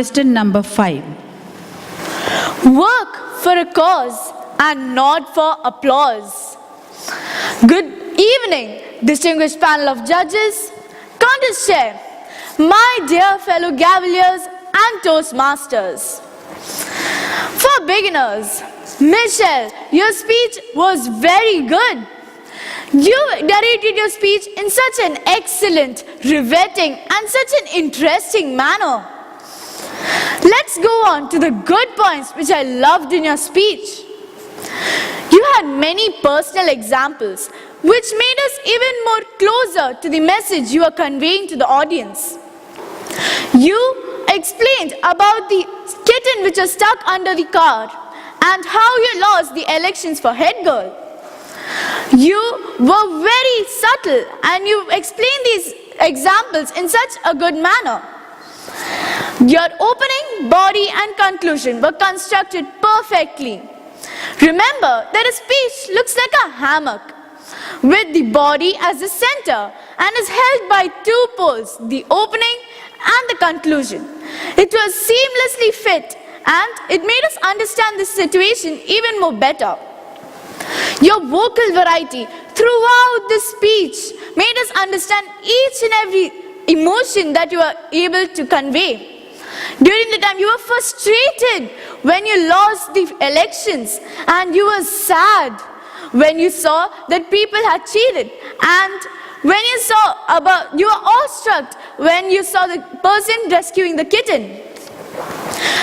contestant number 5. Work for a cause and not for applause. Good evening, distinguished panel of judges, contest chair, my dear fellow Gaveliers and Toastmasters. For beginners, Michelle, your speech was very good. You narrated your speech in such an excellent, riveting, and such an interesting manner. Let's go on to the good points which I loved in your speech. You had many personal examples which made us even more closer to the message you are conveying to the audience. You explained about the kitten which was stuck under the car and how you lost the elections for head girl. You were very subtle and you explained these examples in such a good manner. Your opening, body and conclusion were constructed perfectly. Remember that a speech looks like a hammock with the body as the center and is held by two poles, the opening and the conclusion. It was seamlessly fit and it made us understand this situation even more better. Your vocal variety throughout the speech made us understand each and every emotion that you were able to convey. During the time you were frustrated when you lost the elections and you were sad when you saw that people had cheated, and when you were awestruck when you saw the person rescuing the kitten.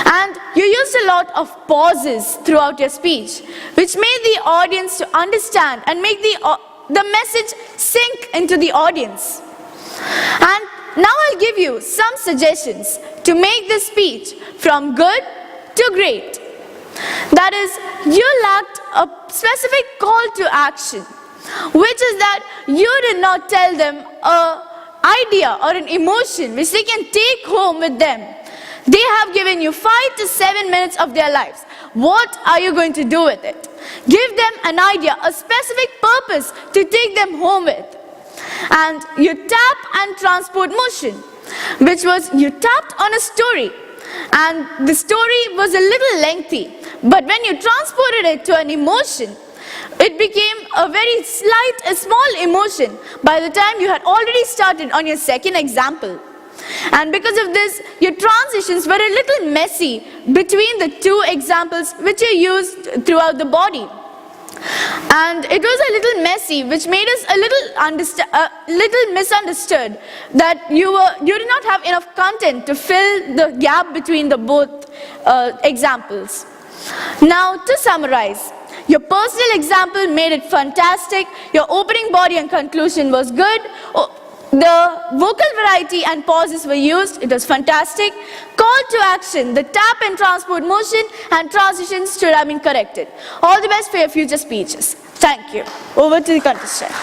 And you used a lot of pauses throughout your speech, which made the audience to understand and make the message sink into the audience. And now I'll give you some suggestions to make this speech from good to great. That is, you lacked a specific call to action, which is that you did not tell them an idea or an emotion which they can take home with them. They have given you 5 to 7 minutes of their lives. What are you going to do with it? Give them an idea, a specific purpose to take them home with. And you tap and transport motion, which was you tapped on a story. And the story was a little lengthy, but when you transported it to an emotion, it became a very slight, a small emotion by the time you had already started on your second example. And because of this, your transitions were a little messy between the two examples which you used throughout the body. And it was a little messy, which made us a little misunderstood that you did not have enough content to fill the gap between the both examples. Now, to summarize, your personal example made it fantastic. Your opening, body and conclusion was good. The vocal variety and pauses were used. It was fantastic. Call to action, the tap and transport motion and transitions should have been corrected. All the best for your future speeches. Thank you. Over to the contestant.